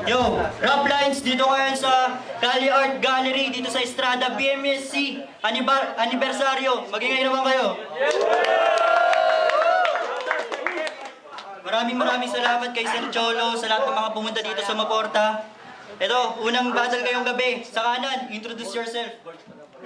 Yo, Rap Lines, dito ngayon sa Cali Art Gallery, dito sa Estrada, BMSC, anibersaryo. Magingay naman kayo. Maraming salamat kay Sir Cholo, sa lahat ng mga pumunta dito sa Maporta. Ito, unang battle ngayong gabi. Sa kanan, introduce yourself.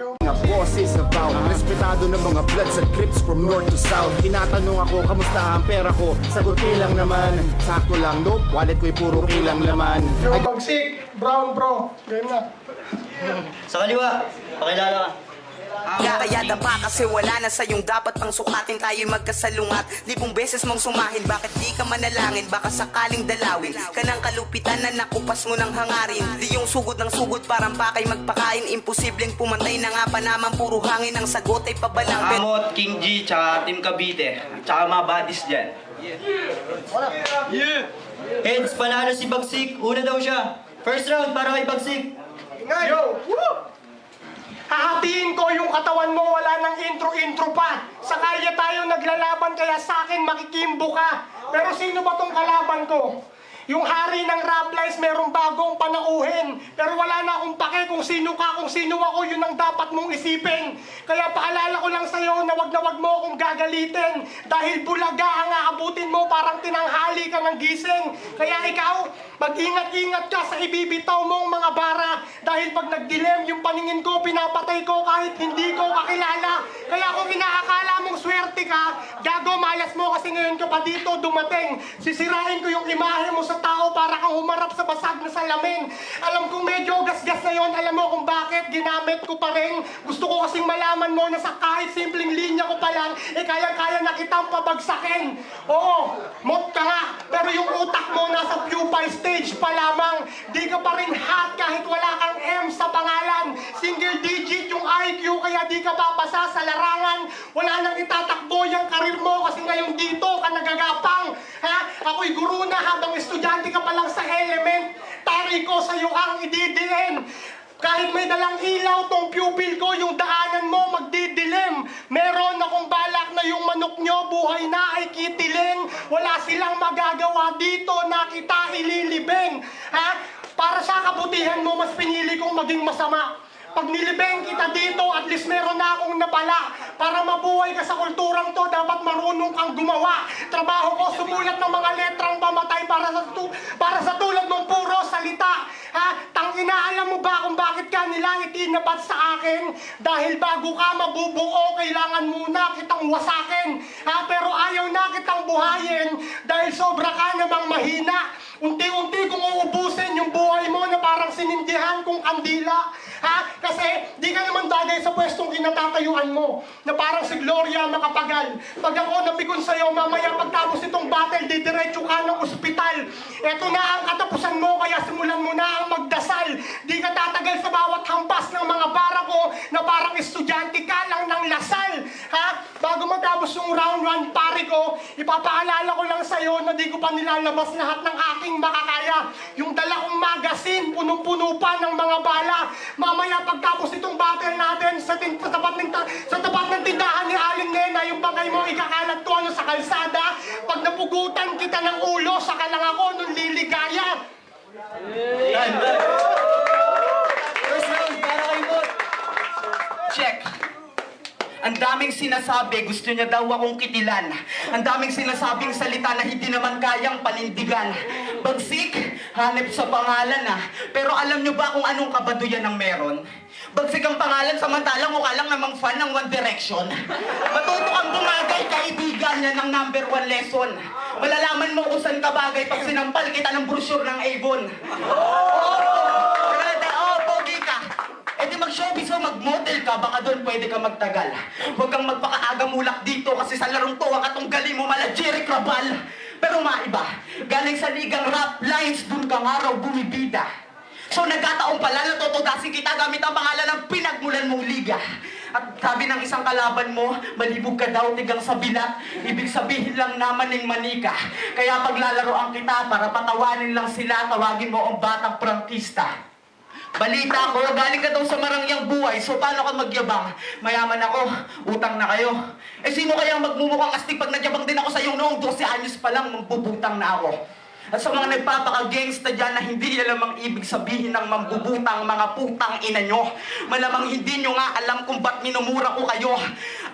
Mga bosses about respetado ng mga bloods at crips from north to south. Tinatanong ako, kamusta ang pera ko? Sagot ilang naman, sakto lang, nope. Wallet ko'y puro ilang laman. Yo, Bagsik, Brown Pro, game na. Sa kaliwa, pakilala ka. Kaya daba kasi wala na sa'yong dapat pang sukatin. Tayo'y magkasalungat, libong beses mong sumahin. Bakit di ka manalangin, baka sakaling dalawin ka ng kalupitan na nakupas mo ng hangarin. Di yung sugod ng sugod parang pakay magpakain. Imposibleng pumantay na nga pa naman, puro hangin. Ang sagot ay pabalang. Amot, King G, tsaka Team Cavite, tsaka mga buddies dyan. Heads, panalo si Bagsik. Una daw siya. First round para kay Bagsik. Yo, woo! Hahatiin ko yung katawan mo, wala nang intro-intro pa. Sa kalye tayo naglalaban, kaya sa akin makikimbo ka. Pero sino ba tong kalaban ko? Yung hari ng Rap Lines, merong bagong panauhin. Pero wala na akong pake kung sino ka, kung sino ako, yun ang dapat mong isipin. Kaya paalala ko lang sa'yo na wag mo akong gagalitin. Dahil bulaga ang aabutin mo, parang tinanghali ka ng gising. Kaya ikaw, mag-ingat-ingat ka sa ibibitaw mong mga bara. Dahil pag nagdilem yung paningin ko, pinapatay ko kahit hindi ko kakilala. Kaya kung inaakala mong swerte ka, gago, malas mo kasi ngayon ka pa dito dumating. Sisirain ko yung imahe mo sa tao para kang humarap sa basag na salamin. Alam kong medyo gasgas na yon. Alam mo kung bakit ginamit ko pa rin. Gusto ko kasing malaman mo na sa kahit simpleng linya ko pa lang, kaya-kaya na kitang pabagsakin. Oo, mot ka nga. Pero yung utak mo nasa pupil stage pa lamang. Di ka pa rin hot kahit wala kang M sa pangalan. Single digit yung IQ kaya di ka papasa sa larangan. Wala nang itatakbo yung karir mo kasi ngayon dito ka nagagapang. Ha? Ako'y guru na habang estudyante ka pa lang sa element. Tari ko sa'yo ang ididiin. Kahit may dalang ilaw tong pupil ko, yung daanan mo magdidilim. Meron akong balak na yung manok nyo buhay na ay kitilin. Wala silang magagawa dito na kita ililibing. Ha? Para sa kabutihan mo, mas pinili kong maging masama. Pag nilibeng kita dito, at least meron na akong napala. Para mabuhay ka sa kulturang to, dapat marunong kang gumawa. Trabaho ko, sumulat ng mga letrang pamatay para sa tulad ng puro salita. Ha? Tangina, alam mo ba kung bakit ka nila itinapat sa akin? Dahil bago ka mabubuo, kailangan muna kitang wasakin. Ha? Pero ayaw na kitang buhayin dahil sobra ka namang mahina. Unti-unti kung uubusin yung buhay mo na parang sinindihan kong kandila. Ha? Kasi di ka naman bagay sa pwestong kinatatayuan mo na parang si Gloria Macapagal. Pag ako napigon sa'yo, mamaya pagtapos itong battle, didiretso ka ng ospital. Ito na ang katapusan mo, kaya simulan mo na ang magdasal. Di ka tatagal sa bawat hampas ng mga bara ko na parang estudyante ka lang ng lasal. Ha? Bago matapos yung round 1 pari ko, ipapaalala ko lang sa'yo na di ko pa nilalabas lahat ng aking makakaya. Yung dala kong magasin, punong-puno pa ng mga bala. Mamaya pagtapos itong battle natin sa tapat ng tindahan ni Aling Nena, yung bangay mo ikakalat ko sa kalsada. Pag napugutan kita ng ulo, saka lang ako nung liligaya. First round para kay Bot. Check. Ang daming sinasabi, gusto niya daw akong kitilan. Ang daming sinasabing salita na hindi naman kayang panindigan. Bagsik, hanep sa pangalan Pero alam niyo ba kung anong kabaduyan ang meron? Bagsik ang pangalan, samantalang mukha lang namang fan ng One Direction. Matuto kang bumagay, kaibigan niya ng number 1 lesson. Malalaman mo kung saan ka bagay pag sinampal kita ng brochure ng Avon. Pogi ka. E di mag-showbiz o mag-model ka, baka doon pwede ka magtagal. Huwag kang magpakaaga mulak dito kasi sa larong to ang katunggali mo mala Jerry Crabal. Pero maiba, galing sa ligang Rap Lines, dun kang araw bumibida. So nagkataon pala na tutugasin kita gamit ang pangalan ng pinagmulan mong liga. At sabi ng isang kalaban mo, malibog ka daw tigang sa bilat. Ibig sabihin lang naman ng manika. Kaya paglalaroan kita para patawanin lang sila, tawagin mo ang batang prangkista. Balita ko, galing ka daw sa marangyang buhay, so paano ka magyabang? Mayaman ako, utang na kayo. Eh sino kaya magmumukhang astig pag nagyabang din ako sa iyong noong 12 anyos pa lang, magbubutang na ako. At sa mga nagpapaka-gangsta dyan na hindi alam ang ibig sabihin ng mambubutang mga putang ina nyo. Malamang hindi nyo nga alam kung ba't minumura ko kayo.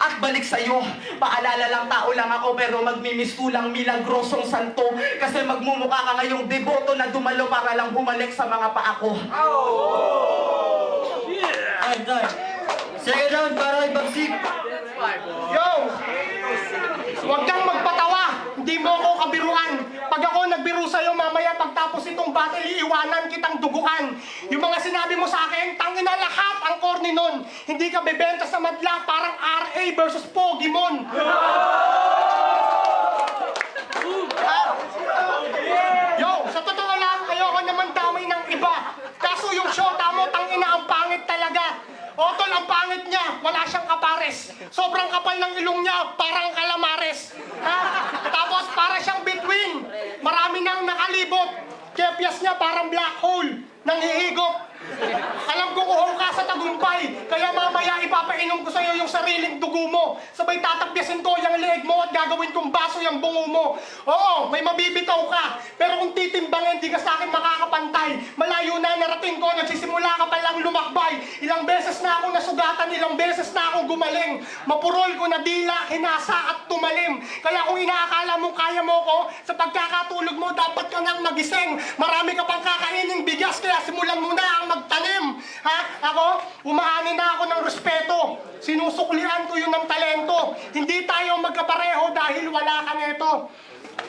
At balik sa'yo, paalala lang tao lang ako pero magmimistulang milagrosong santo. Kasi magmumukha ka ngayong deboto na dumalo para lang bumalik sa mga paa ko. Time. Second round para kay Bagsik. Yo! Huwag kang magpatawa! Hindi mo ako kabiruan. Pag ako nagbiro sa'yo, mamaya pagtapos itong battle, iiwanan kitang duguan. Yung mga sinabi mo sa akin, tangina lahat ang corny nun. Hindi ka bebenta sa madla, parang RA versus Pogimon. Yo, sa totoo lang, ayoko naman damay ng iba. Kaso yung shota mo, tangina ang pangit talaga. Otol, ang pangit niya, wala siyang kapares. Sobrang kapal ng ilong niya, parang kalamares. Ha? Tapos para siyang between. Marami nang nakalibot. Kepyas niya parang black hole, nanghihigop. Alam ko uhol ka sa tagumpay, kaya mamaya ipapainom ko sa'yo yung sariling dugo mo. Sabay tatapyasin ko yung leeg mo at gagawin kong baso yung bungo mo. Oo, may mabibitaw ka, pero kung titimbangin, di ka sa akin makakapantay. Malayo na narating ko, nagsisimula ka palang lumakbay. Ilang beses na akong nasugatan, ilang beses na akong gumaling. Mapurol ko na dila, hinasa at tumalim. Kaya kung inaakala mo kaya mo ko, sa pagkakatulog mo, dapat ka nang magising. Marami ka pang kakaining bigas, kaya simulan mo na ang magtanim. Ha? Ako, umaani na ako ng respeto. Sinusuklian ko yun ng talento. Hindi tayo magkapareho dahil wala ka neto.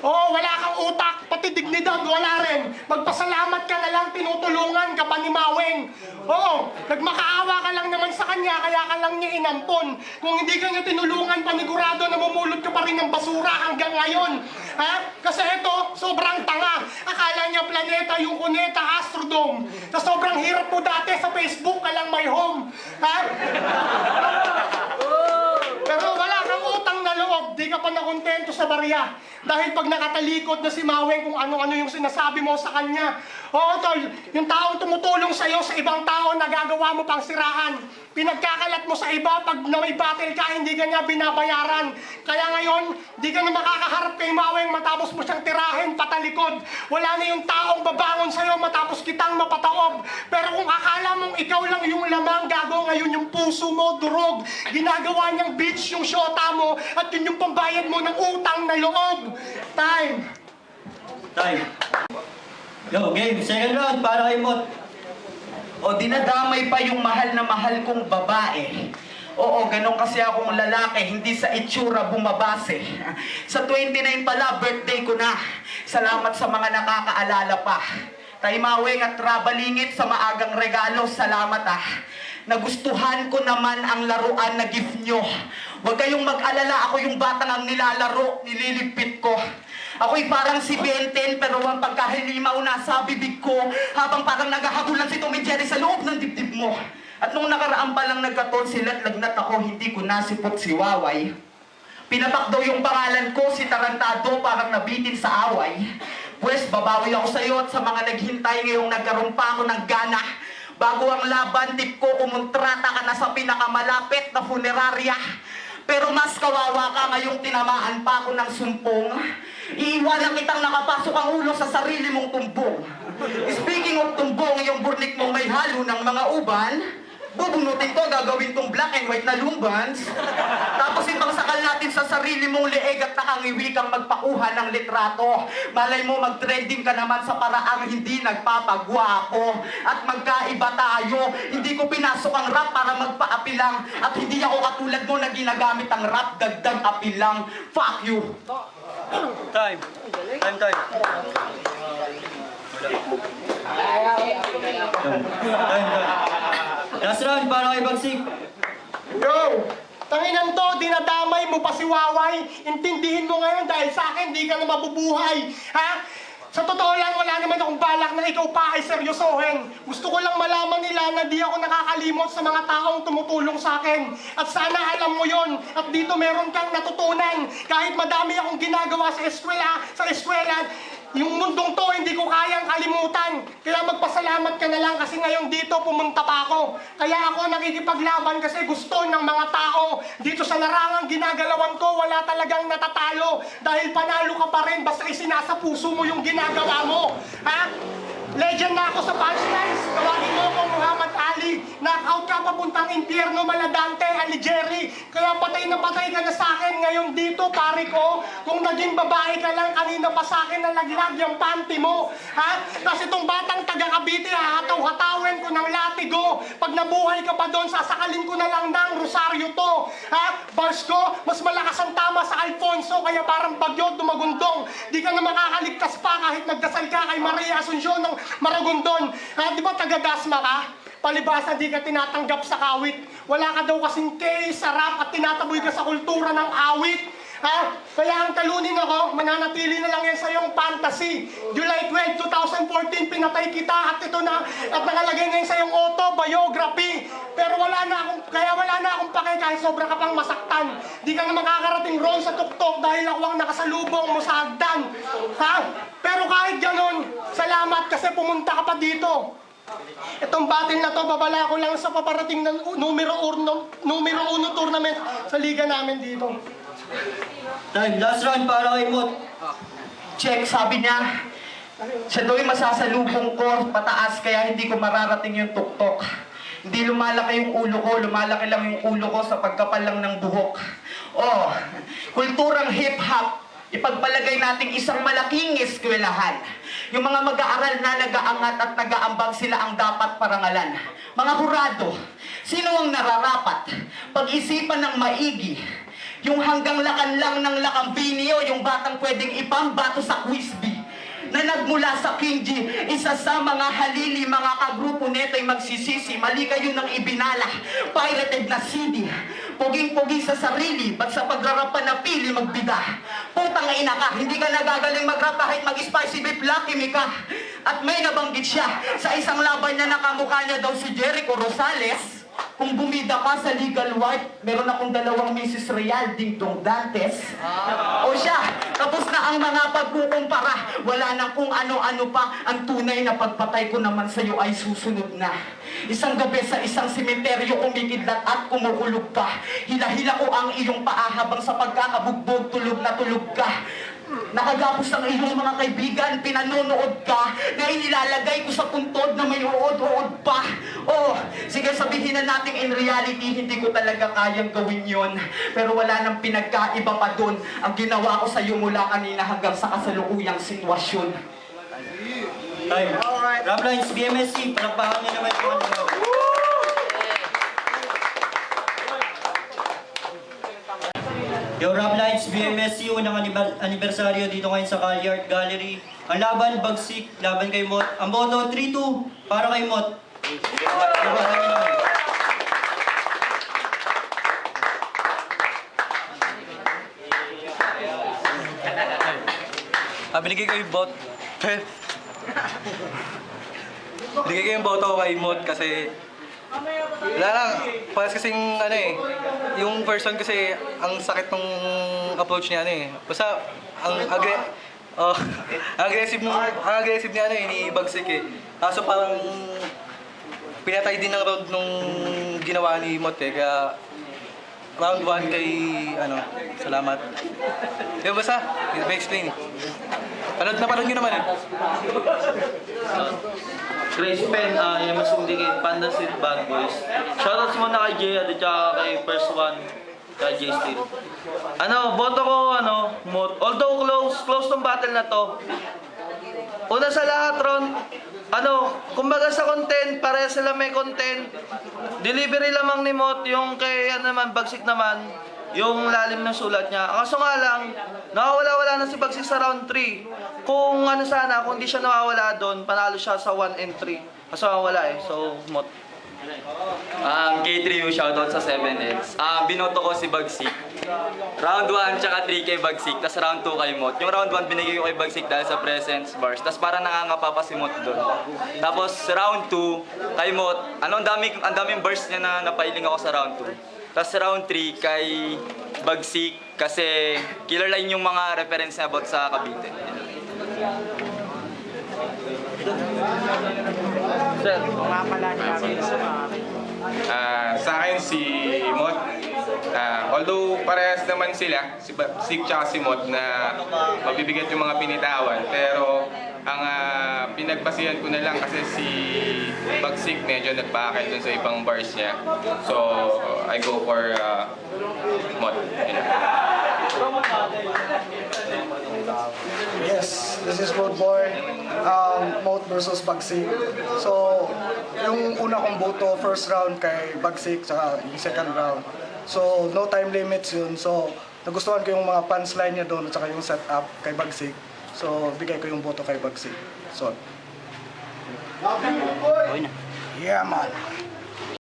Oo, wala kang utak, pati dignidad wala rin. Magpasalamat ka na lang, tinutulungan ka pa ni Maweng. Oo, nagmakaawa ka lang naman sa kanya, kaya ka lang niya inampon. Kung hindi ka niya tinulungan, panigurado na mamulot ka pa rin ng basura hanggang ngayon. Ha? Kasi ito, sobrang tanga. Akala niya planeta yung Cuneta Astrodome. Sa sobrang hirap mo dati, sa Facebook ka lang may home. Ha? Pero wala kang utang na loob, di ka pa nakontento sa barya. Dahil pag nakatalikod na si Maweng kung ano-ano yung sinasabi mo sa kanya. Oo, tol, yung taong tumutulong sa'yo sa ibang tao, nagagawa mo pang siraan. Pinagkakalat mo sa iba, pag na may battle ka, hindi ka niya binabayaran. Kaya ngayon, di ka na makakaharap kay Maweng matapos mo siyang tirahin patalikod. Wala na yung taong babangon sa'yo matapos kitang mapataob. Pero kung akala mong ikaw lang yung lamang, gago ngayon yung puso mo, durog. Ginagawa niyang bitch yung shota mo at yun yung pambayad mo ng utang na loob. Time. Yo, game. Second round para kay Mot. O dinadamay pa yung mahal na mahal kong babae. Oo, ganun kasi akong lalaki, hindi sa itsura bumabase. Sa 29 pala, birthday ko na. Salamat sa mga nakakaalala pa. Tay Maweng at Trabalingit sa maagang regalo, salamat ah. Nagustuhan ko naman ang laruan na gift nyo. Huwag kayong mag-alala, ako yung batang ang nilalaro, nililigpit ko. Ako'y parang si Benten, pero ang pagkahilimaw nasa bibig ko, habang parang naghahabulan si Tom and Jerry sa loob ng dibdib mo. At nung nakaraan pa lang nagkatonsil at lagnat ako, hindi ko nasipot si Waway. Pinapak daw yung pangalan ko, si Tarantado, parang nabitin sa away. Pwes, babawi ako sa'yo at sa mga naghintay ngayong nagkaroon pa ako ng gana. Bago ang laban, tip ko, kumontrata ka na sa pinakamalapit na funeraria. Pero mas kawawa ka ngayong tinamaan pa ako ng sumpong. Iiwanan kitang nakapasok ang ulo sa sarili mong tumbong. Speaking of tumbong, yung burnik mong may halo ng mga uban, bubunutin ko, gagawin kong black and white na lumbans. Tapos ibang sakal natin sa sarili mong leeg at nakangiwi kang magpakuha ng litrato. Malay mo mag-trending ka naman sa paraang hindi nagpapagwapo. At magkaiba tayo. Hindi ko pinasok ang rap para magpaapilang. At hindi ako katulad mo na ginagamit ang rap dagdag apilang. Fuck you! Time. Last round para kay Bagsik. Yo! Tanginan to, dinadamay mo pa si Waway. Intindihin mo ngayon dahil sa akin, di ka na mabubuhay. Ha? Sa totoo lang, wala naman akong balak na ikaw pa ay seryosohin. Gusto ko lang malaman nila na di ako nakakalimot sa mga taong tumutulong sa akin. At sana alam mo yon. At dito meron kang natutunan. Kahit madami akong ginagawa sa eskwela, Yung mundong to, hindi ko kayang kalimutan. Kaya magpasalamat ka na lang kasi ngayon dito pumunta pa ako. Kaya ako nakikipaglaban kasi gusto ng mga tao. Dito sa larangang ginagalawan ko, wala talagang natatalo. Dahil panalo ka pa rin, basta isinasa puso mo yung ginagawa mo. Ha? Legend na ako sa punchlines. Tawagin mo ako Muhammad Ali. Knockout ka papuntang impyerno, Maladante, Alighieri. Kaya patay na patay ka na sa akin ngayon dito, pare ko. Kung naging babae ka lang, kanina pa sa akin nalaglag yung panty mo. Ha? Kasi itong batang taga Cavite, hahataw-hatawin ko ng latigo. Pag nabuhay ka pa doon, sasakalin ko na lang ng rosaryo to. Ha? Bars ko, mas malakas ang tama sa Alfonso, kaya parang bagyo dumagundong. Di ka na makakaligtas pa kahit nagdasal ka kay Maria Asuncion ng Maragondon. Ha? Di ba taga-dasma ka? Palibasa di ka tinatanggap sa kawit. Wala ka daw kasing case sa rap at tinataboy ka sa kultura ng awit. Ha? Kaya ang talunin ako, mananatili na lang yan sa iyong fantasy. July 12, 2014, pinatay kita at ito na, at nakalagay na yan sa iyong autobiography. Pero wala na akong pake kahit sobra ka pang masaktan. Di ka na makakarating roon sa tuktok dahil ako ang nakasalubong mo sa hagdan. Ha? Pero kahit ganun, salamat kasi pumunta ka pa dito. Itong battle na to, babala ko lang sa paparating ng numero 1 tournament sa liga namin dito. Time, last round para kay Mot. Check, sabi niya, siya daw yung masasalubong ko pataas kaya hindi ko mararating yung tuktok. Hindi lumalaki yung ulo ko, lumalaki lang yung ulo ko sa pagkapal lang ng buhok. Oh, kulturang hip-hop, ipagpalagay nating isang malaking eskwelahan. Yung mga mag-aaral na nag-aangat at nag-aambag sila ang dapat parangalan. Mga hurado, sino ang nararapat? Pag-isipan ng maigi. Yung hanggang lakan lang ng lakambini o yung batang pwedeng ipambato sa quizbee na nagmula sa King G, isa sa mga halili, mga kagrupo neto'y magsisisi, mali kayo ng ibinala, pirated na CD, puging-pugi sa sarili, ba't sa pagrarapan na pili magbida, putang ina ka, hindi ka nagagaling mag-rap kahit mag-spicy beef lucky me ka, at may nabanggit siya, sa isang laban niya nakamukha niya daw si Jericho Rosales. Kung bumida ka sa legal wife, meron akong 2 Mrs. Real, Ding Dong Dantes. O siya, tapos na ang mga pagkukumpara. Wala na kung ano-ano pa. Ang tunay na pagpatay ko naman sa'yo ay susunod na. Isang gabi sa isang simenteryo, kumikidlat at kumukulog ka. Hila-hila ko ang iyong paa habang sa pagkakabugbog, tulog na tulog ka. Nakagapos ang iyong mga kaibigan, pinanonood ka, na inilalagay ko sa puntod na may uod-uod pa. Oh, sige sabihin na natin in reality, hindi ko talaga kayang gawin yon. Pero wala nang pinagkaiba pa dun ang ginawa ko sa iyo mula kanina hanggang sa kasalukuyang sitwasyon. Time. Rap Lines, BMSC, palakpakan niyo naman po. Yo, Rap Lines, BMSC, unang anibersaryo dito ngayon sa Cali Art Gallery. Ang laban, bagsik, laban kay Mot. Ang boto, 3-2, para kay Mot. Binigay ko yung bot. Binigay ko yung boto kay Mot kasi wala lang, pas kasing ano yung person kasi ang sakit ng approach niya basta ang aggressive niya ni Bagsik Kaso parang pinatay din ng road nung ginawa ni Mot kaya round 1 kay salamat. Yung basta, may explain. Panood nyo naman Grace Pen, yung masundingin, Panda Street Bad Boys. Shoutouts muna kay Jay at saka kay First One, kay Jay Steel. Boto ko, Mot. Although close tong battle na to. Una sa lahat, Ron, kumbaga sa content, pareha sila may content. Delivery lamang ni Mot, yung kay, Bagsik naman, yung lalim ng sulat niya. Kaso nga lang, nakawala-wala na si Bagsik sa round 3. Kung kung di siya nawawala doon, panalo siya sa 1 and 3. Kaso wala So, Mot. K3 shoutout sa 7X. Binoto ko si Bagsik. Round 1 tsaka 3 kay Bagsik, tas round 2 kay Mot. Yung round 1 binigay ko kay Bagsik dahil sa presence bars, tas parang nangangapa pa si Mot doon. Tapos round 2 kay Mot, ang daming bars niya na napailing ako sa round 2. Tas round 3 kay Bagsik kasi killer line yung mga reference niya about sa Cavite. Sir. Sa akin si Mot, although parehas naman sila, si Bagsik tsaka si Mot na mabibigat yung mga pinitawan, pero ang pinagbasihan ko na lang kasi si Bagsik medyo nagpakay dun sa ibang bars niya. So, I go for Mot. Yes, this is Road Boy, Moat versus Bagsik. So, yung una kong boto, first round kay Bagsik, saka yung second round. So, no time limits yun. So, nagustuhan ko yung mga punchline niya doon, at saka yung setup kay Bagsik. So, bigay ko yung boto kay Bagsik. So, yeah man.